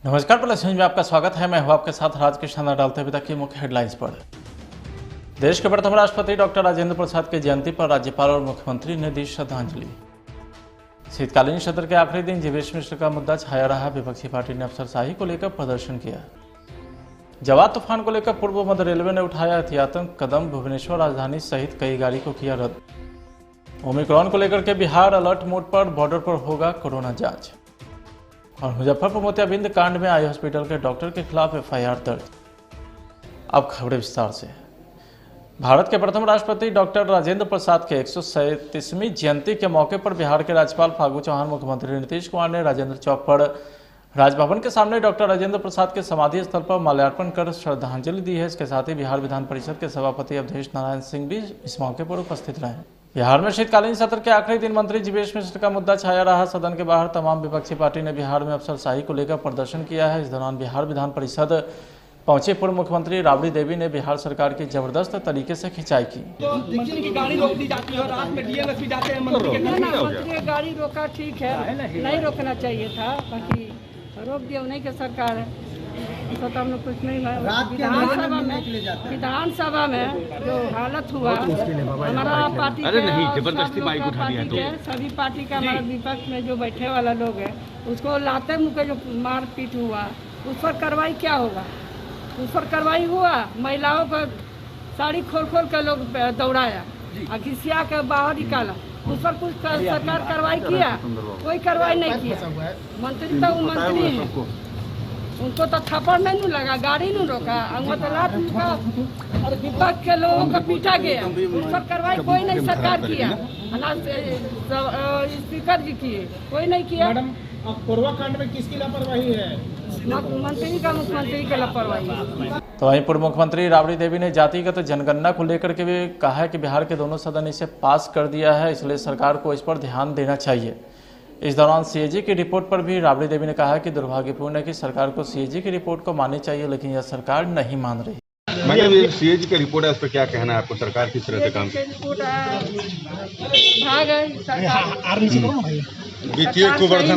नमस्कार, plus news में आपका स्वागत है। मैं हूं आपके साथ राजकिशन। डालते अभी तक की मुख्य हेडलाइंस पर। देश के प्रथम राष्ट्रपति डॉक्टर राजेंद्र प्रसाद की जयंती पर राज्यपाल और मुख्यमंत्री ने दी श्रद्धांजलि। शीतकालीन सत्र के आखिरी दिन जीवेश मिश्र का मुद्दा छाया रहा। विपक्षी पार्टी ने अफसरशाही को लेकर प्रदर्शन किया। जवाद तूफान को लेकर पूर्व मध्य रेलवे ने उठाया एहतियातन कदम। भुवनेश्वर राजधानी सहित कई गाड़ी को किया रद्द। ओमिक्रॉन को लेकर के बिहार अलर्ट मोड पर, बॉर्डर पर होगा कोरोना जांच। और मुजफ्फरपुर मोतियाबिंद कांड में आई हॉस्पिटल के डॉक्टर के खिलाफ एफआईआर दर्ज। अब खबरें विस्तार से। भारत के प्रथम राष्ट्रपति डॉक्टर राजेंद्र प्रसाद के 137वीं जयंती के मौके पर बिहार के राज्यपाल फागू चौहान, मुख्यमंत्री नीतीश कुमार ने राजेंद्र चौक पर राजभवन के सामने डॉक्टर राजेंद्र प्रसाद के समाधि स्थल पर माल्यार्पण कर श्रद्धांजलि दी है। इसके साथ ही बिहार विधान परिषद के सभापति अवधेश नारायण सिंह भी इस मौके पर उपस्थित रहे। बिहार में शीतकालीन सत्र के आखिरी दिन मंत्री जीवेश मिश्र का मुद्दा छाया रहा। सदन के बाहर तमाम विपक्षी पार्टी ने बिहार में अफसरशाही को लेकर प्रदर्शन किया है। इस दौरान बिहार विधान परिषद पहुंचे पूर्व मुख्यमंत्री राबड़ी देवी ने बिहार सरकार की जबरदस्त तरीके से खिंचाई की। गाड़ी रोक दी जाती है, रात में डीएमएसपी जाते हैं, मंत्री गाड़ी रोका ठीक है, नहीं रोकना चाहिए था, बाकी रोक दिया उन्हीं के सरकार है। तो हम लोग कुछ नहीं। विधानसभा में जो हालत हुआ, हमारा पार्टी जबरदस्ती बाइक उठा दिया है, सभी पार्टी का हमारा विपक्ष में जो बैठे वाला लोग है उसको लाते मुके जो मारपीट हुआ, उस पर कार्रवाई क्या होगा? उस पर कार्रवाई हुआ। महिलाओं को साड़ी खोल खोल के लोग दौड़ाया, घिसिया के बाहर निकाला, उस पर कुछ सरकार कार्रवाई किया? कोई कार्रवाई नहीं किया। मंत्री तो मंत्री है, उनको तो थप्पड़ नहीं लगा, गाड़ी नहीं रोका, अंगलात का और विपक्ष के लोगों को पीटा गया, उस पर कार्रवाई कोई नहीं सरकार किया। स्पीकर जी किए, कोई नहीं किया। मैडम, कोरबा कांड में किसकी लापरवाही है? मंत्री का, मुख्यमंत्री की लापरवाही। तो वहीं पूर्व मुख्यमंत्री राबड़ी देवी ने जातिगत जनगणना को लेकर के भी कहा है कि बिहार के दोनों सदन इसे पास कर दिया है, इसलिए सरकार को इस पर ध्यान देना चाहिए। इस दौरान सीएजी की रिपोर्ट पर भी राबड़ी देवी ने कहा कि दुर्भाग्यपूर्ण है कि सरकार को सीएजी की रिपोर्ट को माननी चाहिए, लेकिन यह सरकार नहीं मान रही। मैडम, ये सीएजी की रिपोर्ट है, उस पर क्या कहना है आपको? सरकार किस तरह से काम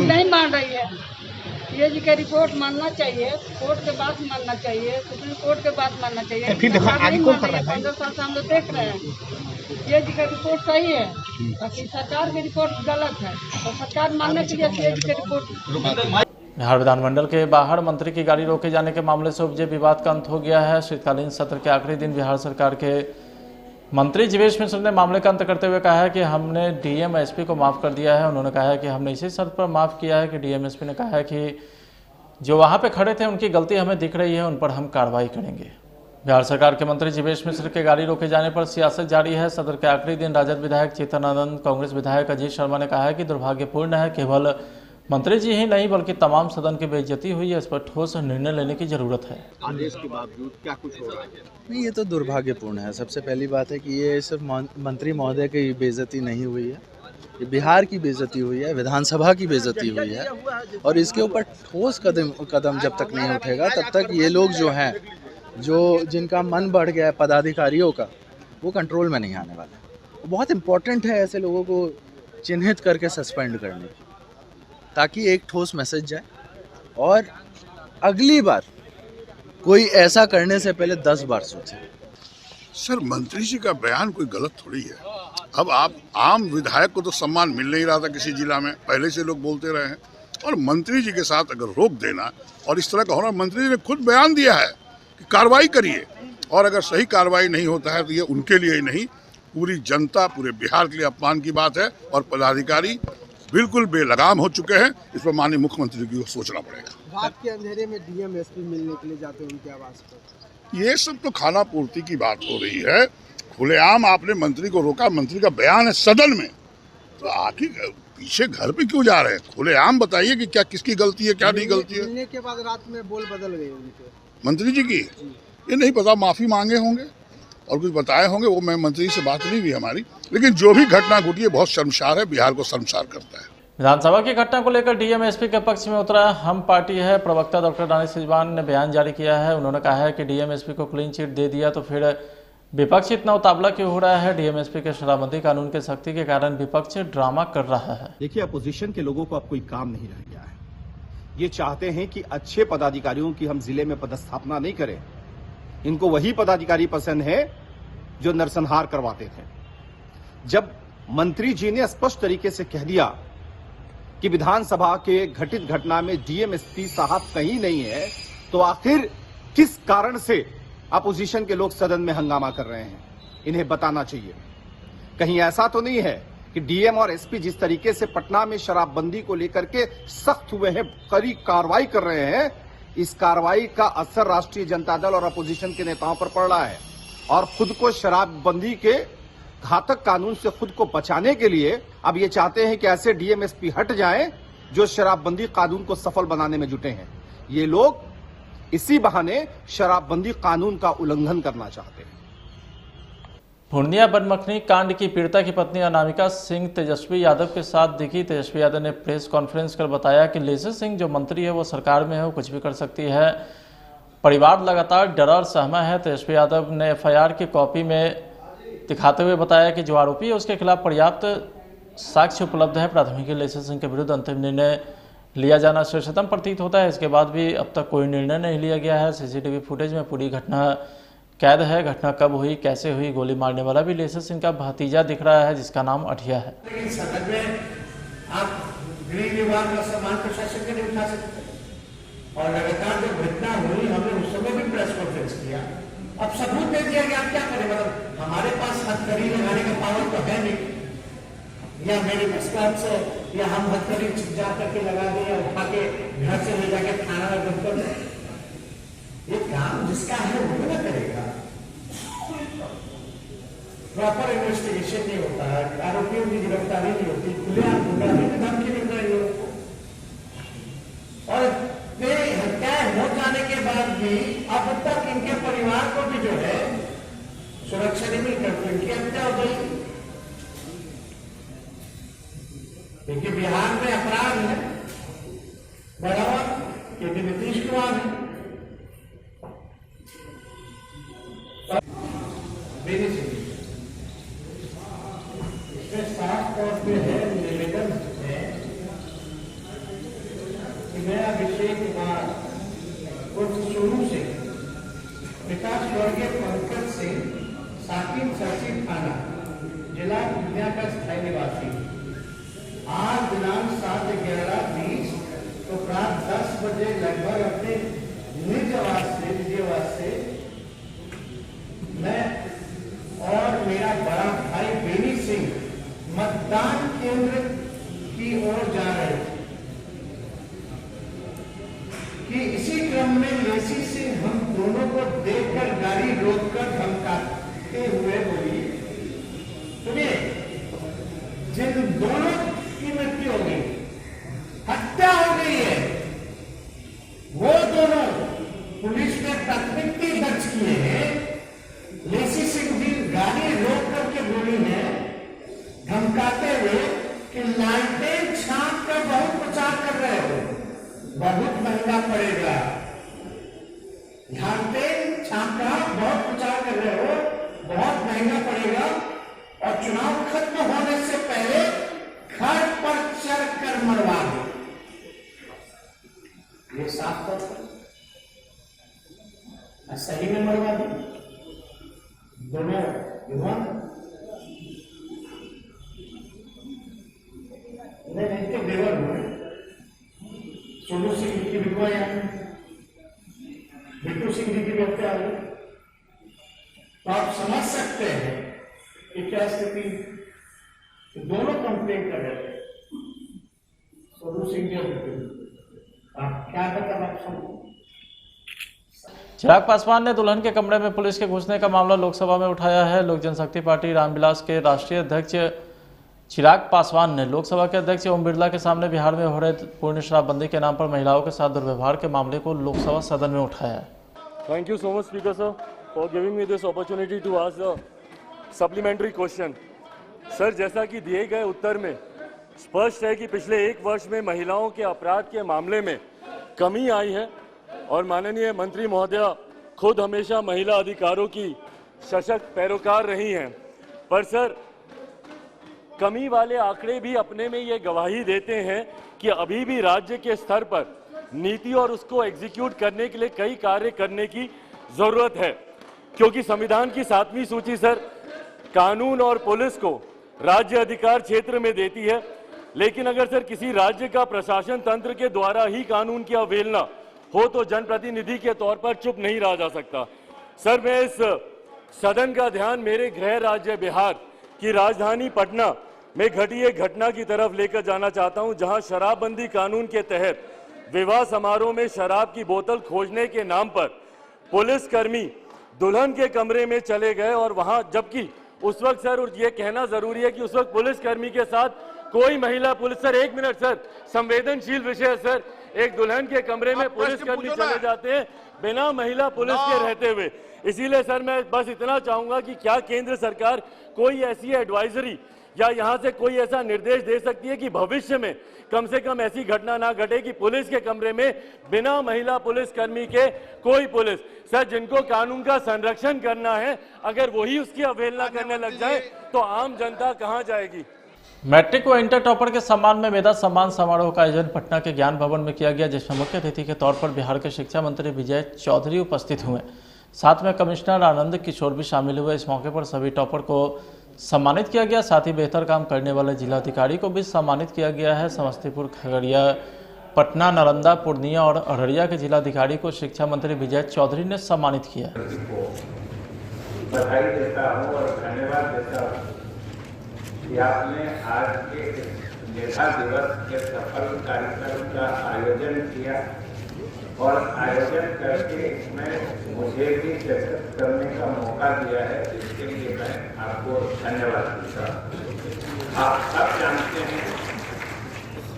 नहीं मान रही है। सीएजी की रिपोर्ट मानना चाहिए, कोर्ट के बाद मानना चाहिए, सुप्रीम कोर्ट के बाद मानना चाहिए। फिर देखो आगे कौन कर रहा है? 15 साल से हम लोग देख रहे हैं। सीएजी की रिपोर्ट सही है, बाकी सरकार की रिपोर्ट गलत है, तो सरकार मानने के लिए सीएजी की रिपोर्ट। बिहार विधानमंडल के बाहर मंत्री की गाड़ी रोके जाने के मामले से उपजे विवाद का अंत हो गया है। शीतकालीन सत्र के आखिरी दिन बिहार सरकार के मंत्री जीवेश मिश्र ने मामले का अंत करते हुए कहा है कि हमने डीएम एसपी को माफ़ कर दिया है। उन्होंने कहा है कि हमने इसी शर्त पर माफ़ किया है कि डीएम एसपी ने कहा है कि जो वहाँ पे खड़े थे उनकी गलती हमें दिख रही है, उन पर हम कार्रवाई करेंगे। बिहार सरकार के मंत्री जीवेश मिश्र के गाड़ी रोके जाने पर सियासत जारी है। सदर के आखिरी दिन राजद विधायक चेतन आनंद, कांग्रेस विधायक अजीत शर्मा ने कहा है कि दुर्भाग्यपूर्ण है, केवल मंत्री जी ही नहीं बल्कि तमाम सदन की बेइज्जती हुई है, इस पर ठोस निर्णय लेने की जरूरत है। आदेश के बावजूद क्या कुछ हो रहा है? नहीं, ये तो दुर्भाग्यपूर्ण है। सबसे पहली बात है कि ये सिर्फ मंत्री महोदय की बेइज्जती नहीं हुई है, ये बिहार की बेइज्जती हुई है, विधानसभा की बेइज्जती हुई है। और इसके ऊपर ठोस कदम जब तक नहीं उठेगा तब तक ये लोग जो हैं, जो जिनका मन बढ़ गया है पदाधिकारियों का, वो कंट्रोल में नहीं आने वाले। बहुत इम्पोर्टेंट है ऐसे लोगों को चिन्हित करके सस्पेंड करने की, ताकि एक ठोस मैसेज जाए और अगली बार कोई ऐसा करने से पहले 10 बार सोचे। सर, मंत्री जी का बयान कोई गलत थोड़ी है। अब आप आम विधायक को तो सम्मान मिल नहीं रहा था किसी जिला में, पहले से लोग बोलते रहे हैं, और मंत्री जी के साथ अगर रोक देना और इस तरह का होना, मंत्री जी ने खुद बयान दिया है कि कार्रवाई करिए, और अगर सही कार्रवाई नहीं होता है तो ये उनके लिए ही नहीं, पूरी जनता, पूरे बिहार के लिए अपमान की बात है। और पदाधिकारी बिल्कुल बेलगाम हो चुके हैं, इस पर माननीय मुख्यमंत्री जी को सोचना पड़ेगा। रात के अंधेरे में डीएम एसपी मिलने के लिए जाते हैं उनके आवास पर, ये सब तो खाना पूर्ति की बात हो रही है। खुलेआम आपने मंत्री को रोका, मंत्री का बयान है सदन में, तो आखिर पीछे घर पे क्यों जा रहे हैं? खुलेआम बताइए कि क्या किसकी गलती है, क्या नहीं गलती है। मिलने के बाद रात में बोल बदल गए उनके, मंत्री जी की ये नहीं पता, माफी मांगे होंगे और कुछ बताए होंगे, वो मैं मंत्री से बात नहीं हुई हमारी, लेकिन जो भी घटना घटी है बहुत शर्मसार है, बिहार को शर्मसार करता है। विधानसभा की घटना को लेकर डीएम एसपी के पक्ष में उतरा हम पार्टी है। प्रवक्ता डॉक्टर दानिश रिजवान ने बयान जारी किया है। उन्होंने कहा है कि डीएम एसपी को क्लीन चिट दे दिया तो फिर विपक्ष इतना उतावला क्यों हो रहा है? डीएमएसपी के शराबबंदी कानून के सख्ती के कारण विपक्ष ड्रामा कर रहा है। देखिए, अपोजिशन के लोगों को अब कोई काम नहीं रह गया है। ये चाहते हैं कि अच्छे पदाधिकारियों की हम जिले में पदस्थापना नहीं करें। इनको वही पदाधिकारी पसंद है जो नरसंहार करवाते थे। जब मंत्री जी ने स्पष्ट तरीके से कह दिया कि विधानसभा के घटित घटना में डीएमएसपी साहब कहीं नहीं है, तो आखिर किस कारण से अपोजिशन के लोग सदन में हंगामा कर रहे हैं, इन्हें बताना चाहिए। कहीं ऐसा तो नहीं है कि डीएम और एसपी जिस तरीके से पटना में शराबबंदी को लेकर के सख्त हुए हैं, कड़ी कार्रवाई कर रहे हैं, इस कार्रवाई का असर राष्ट्रीय जनता दल और अपोजिशन के नेताओं पर पड़ रहा है और खुद को शराबबंदी के घातक कानून से खुद को बचाने के लिए अब ये चाहते हैं कि ऐसे डीएम एसपी हट जाएं जो शराबबंदी कानून को सफल बनाने में जुटे हैं। ये लोग इसी बहाने शराबबंदी कानून का उल्लंघन करना चाहते हैं। पूर्णिया बनमखनी कांड की पीड़िता की पत्नी अनामिका सिंह तेजस्वी यादव के साथ दिखी। तेजस्वी यादव ने प्रेस कॉन्फ्रेंस कर बताया कि लेसी सिंह जो मंत्री है वो सरकार में है, वो कुछ भी कर सकती है। परिवार लगातार डरा और सहमा है। तेजस्वी यादव ने एफआईआर की कॉपी में दिखाते हुए बताया कि जो आरोपी है उसके खिलाफ पर्याप्त साक्ष्य उपलब्ध है। प्राथमिकी लेसी सिंह के विरुद्ध अंतिम निर्णय लिया जाना श्रेष्ठतम प्रतीत होता है। इसके बाद भी अब तक कोई निर्णय नहीं लिया गया है। सीसीटीवी फुटेज में पूरी घटना कैद है। घटना कब हुई, कैसे हुई, गोली मारने वाला भी लेसी सिंह का भतीजा दिख रहा है जिसका नाम अठिया है। लेकिन सदन में आप गृह विभाग का सामान प्रशासन के नहीं उठा सकते और लगातार जब घटना हुई हमने उस समय भी प्रेस कॉन्फ्रेंस किया। अब सबूत दे दिया कि आप क्या करें, मतलब हमारे पास हथकड़ी लगाने का पावर तो है नहीं, या मेरे मुस्कान से या हम हथकड़ी जा करके लगा दें या उठा के घर से ले जाके थाना में बंद कर दें। ये काम जिसका है वो ना करेगा। प्रॉपर इन्वेस्टिगेशन नहीं होता है, आरोपियों की गिरफ्तारी नहीं होती, खुलेआम गुंडागर्दी की धमकी मिल रही है। और हत्याएं हो जाने के बाद भी अब तक इनके परिवार को भी जो है सुरक्षा नहीं मिल करती, इनकी हत्या हो गई। क्योंकि बिहार में अपराध है बढ़ावा, क्योंकि नीतीश कुमार है। इसमें साफ तौर पे है निवेदन है कि मैं अभिषेक कुमार उर्फ सोनू सिंह पिता स्वर्गीय पंकज सिंह साकिब सचिव थाना जिला पूर्णिया का स्थायी निवासी आज दिनांक 7/11/20 तो रात 10 बजे लगभग अपने निज आवास से मैं और मेरा बड़ा भाई बेनी सिंह मतदान केंद्र की ओर जा रहे थे कि इसी क्रम में लेसी सिंह हम दोनों को देखकर गाड़ी रोककर धमकाते हुए बोली, सुनिए, जिन दोनों की मृत्यु हो गई, हत्या हो गई है, वो दोनों पुलिस ने प्राथमिकी दर्ज किए हैं। लेसी सिंह जी गाड़ी रोक करके बोली है धमकाते हुए कि लालटेन छाप का बहुत प्रचार कर रहे हो, बहुत महंगा पड़ेगा। लालटेन छाप का बहुत प्रचार कर रहे हो, बहुत महंगा पड़ेगा और चुनाव खत्म होने से पहले घर पर चढ़ कर मरवा दो। ये साफ तौर पर सही में मरवा दो दोनों युवान इनके देवर हुए। सोनू सिंह की विधवा यहाँ, बिट्टू सिंह जी की हत्या हुई। तो आप समझ सकते हैं कि क्या स्थिति, दोनों कंप्लेंट कर रहे थे, सोनू सिंह जी और बिट्टू। आप क्या बता आप समझो। चिराग पासवान ने दुल्हन के कमरे में पुलिस के घुसने का मामला लोकसभा में उठाया है। लोक जनशक्ति पार्टी रामविलास के राष्ट्रीय अध्यक्ष चिराग पासवान ने लोकसभा के अध्यक्ष ओम बिरला के सामने बिहार में हो रहे पूर्ण शराबबंदी के नाम पर महिलाओं के साथ दुर्व्यवहार के मामले को लोकसभा सदन में उठाया। Thank you so much speaker sir for giving me this opportunity to ask a supplementary question. Sir, जैसा कि दिए गए उत्तर में स्पष्ट है कि पिछले 1 वर्ष में महिलाओं के अपराध के मामले में कमी आई है और माननीय मंत्री महोदया खुद हमेशा महिला अधिकारों की सशक्त पैरोकार रही हैं। पर सर, कमी वाले आंकड़े भी अपने में ये गवाही देते हैं कि अभी भी राज्य के स्तर पर नीति और उसको एग्जीक्यूट करने के लिए कई कार्य करने की जरूरत है, क्योंकि संविधान की 7वीं सूची सर कानून और पुलिस को राज्य अधिकार क्षेत्र में देती है, लेकिन अगर सर किसी राज्य का प्रशासन तंत्र के द्वारा ही कानून की अवहेलना हो तो जनप्रतिनिधि के तौर पर चुप नहीं रहा जा सकता। सर मैं इस सदन का ध्यान मेरे गृह राज्य बिहार की राजधानी पटना में घटी एक घटना की तरफ लेकर जाना चाहता हूं, जहां शराबबंदी कानून के तहत विवाह समारोह में शराब की बोतल खोजने के नाम पर पुलिसकर्मी दुल्हन के कमरे में चले गए और वहां, जबकि उस वक्त सर, और ये कहना जरूरी है कि उस वक्त पुलिसकर्मी के साथ कोई महिला पुलिस, सर 1 मिनट सर, संवेदनशील विषय है सर, एक दुल्हन के कमरे में पुलिसकर्मी चले जाते हैं बिना महिला पुलिस के रहते हुए। इसीलिए सर मैं बस इतना चाहूंगा कि क्या केंद्र सरकार कोई ऐसी एडवाइजरी या यहां से कोई ऐसा निर्देश दे सकती है कि भविष्य में कम से कम ऐसी घटना ना घटे कि पुलिस के कमरे में बिना महिला पुलिसकर्मी के कोई पुलिस, सर जिनको कानून का संरक्षण करना है, अगर वही उसकी अवहेलना करने लग जाए तो आम जनता कहां जाएगी। मैट्रिक व इंटर टॉपर के सम्मान में मेधा सम्मान समारोह का आयोजन पटना के ज्ञान भवन में किया गया, जिसमें मुख्य अतिथि के तौर पर बिहार के शिक्षा मंत्री विजय चौधरी उपस्थित हुए। साथ में कमिश्नर आनंद किशोर भी शामिल हुए। इस मौके पर सभी टॉपर को सम्मानित किया गया, साथ ही बेहतर काम करने वाले जिलाधिकारी को भी सम्मानित किया गया है। समस्तीपुर, खगड़िया, पटना, नालंदा, पूर्णिया और अररिया के जिलाधिकारी को शिक्षा मंत्री विजय चौधरी ने सम्मानित किया। बधाई देता हूँ और धन्यवाद देता हूँ कि आपने आज के मेधा दिवस के सफल कार्यक्रम का आयोजन किया और आयोजन करके इसमें मुझे भी शिरकत करने का मौका दिया है, जिसके लिए मैं आपको धन्यवाद देता हूँ। आप सब जानते हैं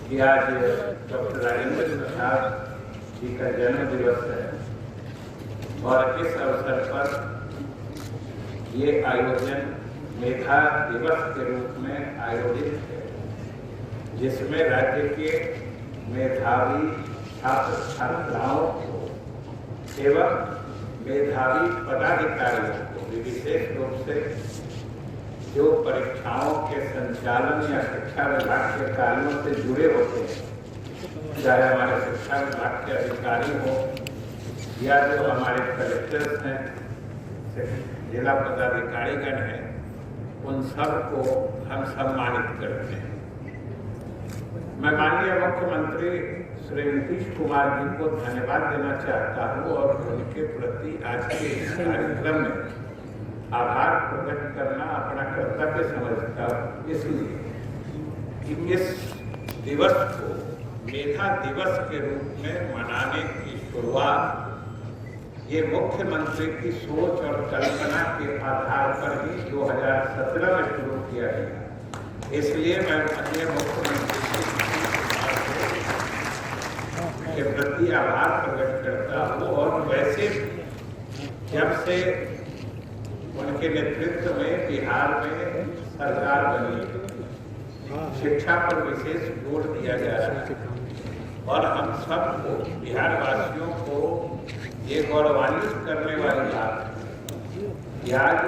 कि आज डॉक्टर राजेंद्र प्रसाद जी का जन्म दिवस है और इस अवसर पर ये आयोजन मेधा दिवस के रूप में आयोजित है, जिसमें राज्य के मेधावी छात्र छात्राओं को एवं मेधावी पदाधिकारियों को विशेष रूप से जो परीक्षाओं के संचालन या शिक्षा विभाग के कार्यों से जुड़े होते हैं, चाहे हमारे शिक्षा विभाग के अधिकारी हो या जो हमारे कलेक्टर्स हैं, जिला पदाधिकारीगण हैं, उन सब को हम सम्मानित करते हैं। मैं माननीय मुख्यमंत्री श्री नीतीश कुमार जी को धन्यवाद देना चाहता हूँ और उनके प्रति आज के इस कार्यक्रम में आभार प्रकट करना अपना कर्तव्य समझता हूँ, इसलिए कि इस दिवस को मेधा दिवस के रूप में मनाने की शुरुआत ये मुख्यमंत्री की सोच और कल्पना के आधार पर ही 2017 में शुरू किया गया। इसलिए मैं माननीय मुख्यमंत्री के प्रति आभार प्रकट करता हूँ और वैसे जब से उनके नेतृत्व में बिहार में सरकार बनी, शिक्षा पर विशेष जोर दिया जा रहा है और हम सबको, बिहार वासियों को ये गौरवान्वित करने वाली बात है कि आज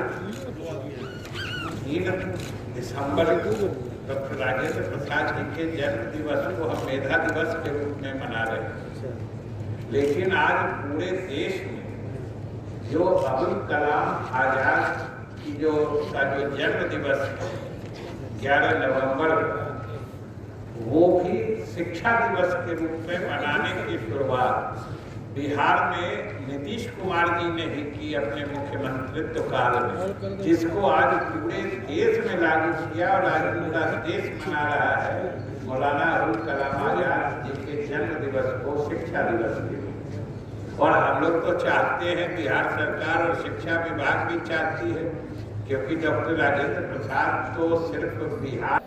3 दिसंबर को डॉक्टर राजेंद्र प्रसाद जी के जन्म दिवस को हम मेधा दिवस के रूप में मना रहे हैं, लेकिन आज पूरे देश में जो अब्दुल कलाम आजाद की जो जन्म दिवस है 11 नवंबर, वो भी शिक्षा दिवस के रूप में मनाने की शुरुआत बिहार में नीतीश कुमार जी ने ही की अपने मुख्यमंत्रित्व काल में, जिसको आज पूरे देश में लागू किया और आज पूरा देश मना रहा है मौलाना अब्दुल कलाम आजाद जी के जन्म दिवस को शिक्षा दिवस के रूप। और हम लोग तो चाहते हैं, बिहार सरकार और शिक्षा विभाग भी चाहती है, क्योंकि डॉक्टर राजेंद्र प्रसाद तो सिर्फ बिहार।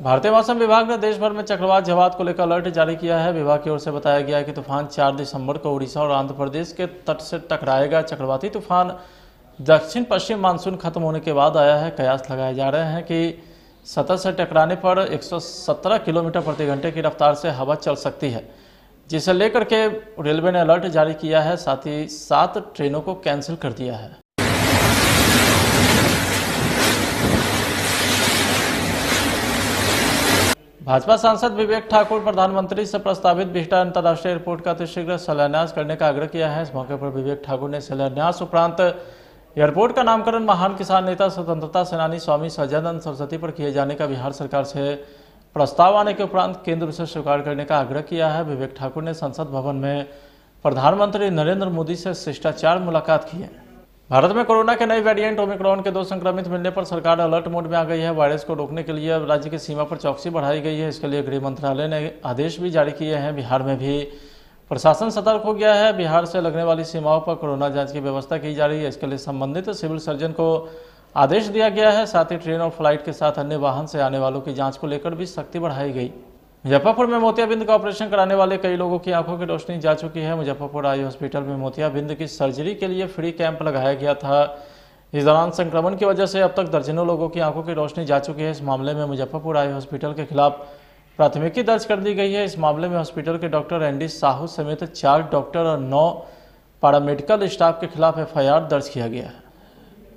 भारतीय मौसम विभाग ने देश भर में चक्रवात जवाद को लेकर अलर्ट जारी किया है। विभाग की ओर से बताया गया है कि तूफान 4 दिसंबर को उड़ीसा और आंध्र प्रदेश के तट से टकराएगा। चक्रवाती तूफान दक्षिण पश्चिम मानसून खत्म होने के बाद आया है। कयास लगाए जा रहे हैं कि सतह से टकराने पर 117 किलोमीटर प्रति घंटे की रफ्तार से हवा चल सकती है, जिसे लेकर के रेलवे ने अलर्ट जारी किया है। साथ ही 7 ट्रेनों को कैंसिल कर दिया है। भाजपा सांसद विवेक ठाकुर प्रधानमंत्री से प्रस्तावित बिहटा अंतर्राष्ट्रीय एयरपोर्ट का अतिशीघ्र शिलान्यास करने का आग्रह किया है। इस मौके पर विवेक ठाकुर ने शिलान्यास उपरांत एयरपोर्ट का नामकरण महान किसान नेता स्वतंत्रता सेनानी स्वामी सहजानंद सरस्वती पर किए जाने का बिहार सरकार से प्रस्ताव आने के उपरांत केंद्र से स्वीकार करने का आग्रह किया है। विवेक ठाकुर ने संसद भवन में प्रधानमंत्री नरेंद्र मोदी से शिष्टाचार मुलाकात की है। भारत में कोरोना के नए वेरिएंट ओमिक्रॉन के 2 संक्रमित मिलने पर सरकार अलर्ट मोड में आ गई है। वायरस को रोकने के लिए अब राज्य की सीमा पर चौकसी बढ़ाई गई है। इसके लिए गृह मंत्रालय ने आदेश भी जारी किए हैं। बिहार में भी प्रशासन सतर्क हो गया है। बिहार से लगने वाली सीमाओं पर कोरोना जांच की व्यवस्था की जा रही है। इसके लिए संबंधित सिविल सर्जन को आदेश दिया गया है। साथ ही ट्रेन और फ्लाइट के साथ अन्य वाहन से आने वालों की जाँच को लेकर भी सख्ती बढ़ाई गई। मुजफ्फरपुर में मोतियाबिंद का ऑपरेशन कराने वाले कई लोगों की आंखों की रोशनी जा चुकी है। मुजफ्फरपुर आई हॉस्पिटल में मोतियाबिंद की सर्जरी के लिए फ्री कैंप लगाया गया था। इस दौरान संक्रमण की वजह से अब तक दर्जनों लोगों की आंखों की रोशनी जा चुकी है। इस मामले में मुजफ्फरपुर आई हॉस्पिटल के खिलाफ प्राथमिकी दर्ज कर दी गई है। इस मामले में हॉस्पिटल के डॉक्टर एनडी साहू समेत 4 डॉक्टर और 9 पैरामेडिकल स्टाफ के खिलाफ FIR दर्ज किया गया है।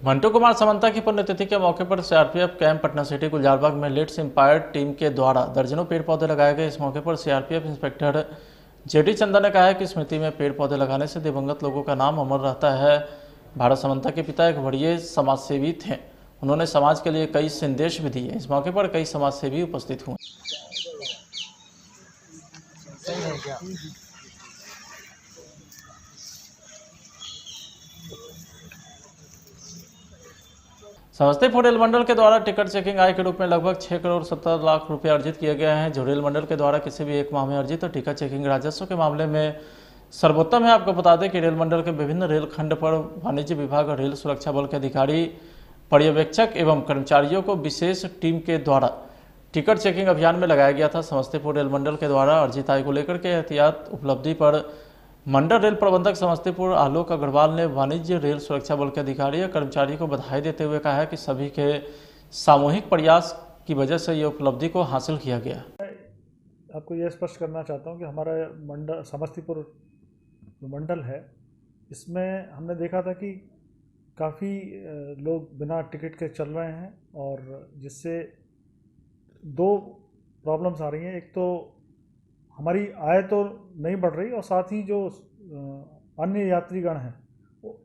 मंटू कुमार समंता की पुण्यतिथि के मौके पर CRPF camp Patna city Gulzarbagh में लेट्स इंपायर टीम के द्वारा दर्जनों पेड़ पौधे लगाए गए। इस मौके पर CRPF इंस्पेक्टर JD चंदन ने कहा है कि स्मृति में पेड़ पौधे लगाने से दिवंगत लोगों का नाम अमर रहता है। भारत समंता के पिता एक बड़े समाजसेवी थे। उन्होंने समाज के लिए कई संदेश भी दिए। इस मौके पर कई समाजसेवी उपस्थित हुए। समस्तीपुर रेल मंडल के द्वारा टिकट चेकिंग आय के रूप में लगभग 6 करोड़ 70 लाख रुपए अर्जित किए गए हैं, जो रेल मंडल के द्वारा किसी भी एक माह में अर्जित टिकट चेकिंग राजस्व के मामले में सर्वोत्तम है। आपको बता दें कि रेल मंडल के विभिन्न रेल खंड पर वाणिज्य विभाग और रेल सुरक्षा बल के अधिकारी, पर्यवेक्षक एवं कर्मचारियों को विशेष टीम के द्वारा टिकट चेकिंग अभियान में लगाया गया था। समस्तीपुर रेल मंडल के द्वारा अर्जित आय को लेकर के एहतियात उपलब्धि पर मंडल रेल प्रबंधक समस्तीपुर आलोक अग्रवाल ने वाणिज्य रेल सुरक्षा बल के अधिकारी और कर्मचारियों को बधाई देते हुए कहा है कि सभी के सामूहिक प्रयास की वजह से ये उपलब्धि को हासिल किया गया। आपको ये स्पष्ट करना चाहता हूँ कि हमारा मंडल समस्तीपुर जो मंडल है, इसमें हमने देखा था कि काफ़ी लोग बिना टिकट के चल रहे हैं और जिससे 2 प्रॉब्लम्स आ रही हैं। एक तो हमारी आय तो नहीं बढ़ रही और साथ ही जो अन्य यात्रीगण हैं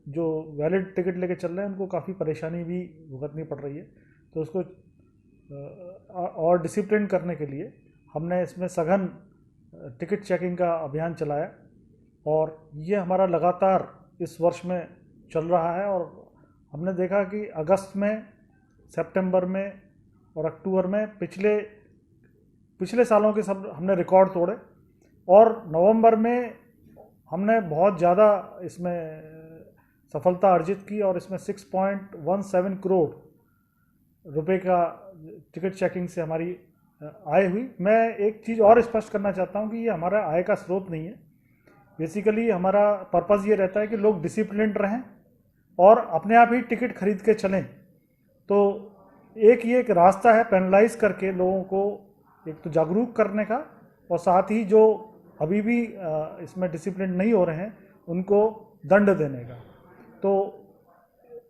जो वैलिड टिकट लेके चल रहे हैं उनको काफ़ी परेशानी भी भुगतनी पड़ रही है। तो उसको और डिसिप्लिन करने के लिए हमने इसमें सघन टिकट चेकिंग का अभियान चलाया और ये हमारा लगातार इस वर्ष में चल रहा है। और हमने देखा कि अगस्त में, सितंबर में और अक्टूबर में पिछले सालों के सब हमने रिकॉर्ड तोड़े और नवंबर में हमने बहुत ज़्यादा इसमें सफलता अर्जित की और इसमें 6.17 करोड़ रुपए का टिकट चेकिंग से हमारी आय हुई। मैं एक चीज़ और स्पष्ट करना चाहता हूं कि ये हमारा आय का स्रोत नहीं है। बेसिकली हमारा पर्पज़ ये रहता है कि लोग डिसिप्लिन्ड रहें और अपने आप ही टिकट खरीद के चलें। तो ये एक रास्ता है पेनलाइज करके लोगों को एक तो जागरूक करने का और साथ ही जो अभी भी इसमें डिसिप्लिन नहीं हो रहे हैं उनको दंड देने का। तो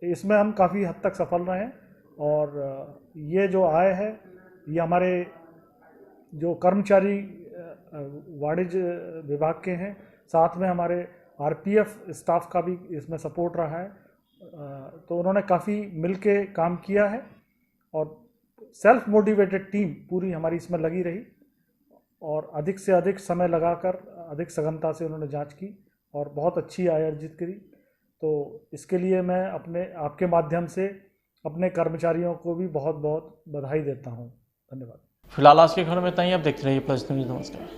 इसमें हम काफ़ी हद तक सफल रहे हैं और ये जो आय है ये हमारे जो कर्मचारी वाणिज्य विभाग के हैं, साथ में हमारे RPF स्टाफ का भी इसमें सपोर्ट रहा है। तो उन्होंने काफ़ी मिलके काम किया है और सेल्फ मोटिवेटेड टीम पूरी हमारी इसमें लगी रही और अधिक से अधिक समय लगाकर अधिक सघनता से उन्होंने जांच की और बहुत अच्छी आय अर्जित करी। तो इसके लिए मैं आपके माध्यम से अपने कर्मचारियों को भी बहुत बहुत बधाई देता हूं। धन्यवाद। फिलहाल आज के खबर में इतना ही। अब देखते रहिए प्लस न्यूज़। नमस्कार।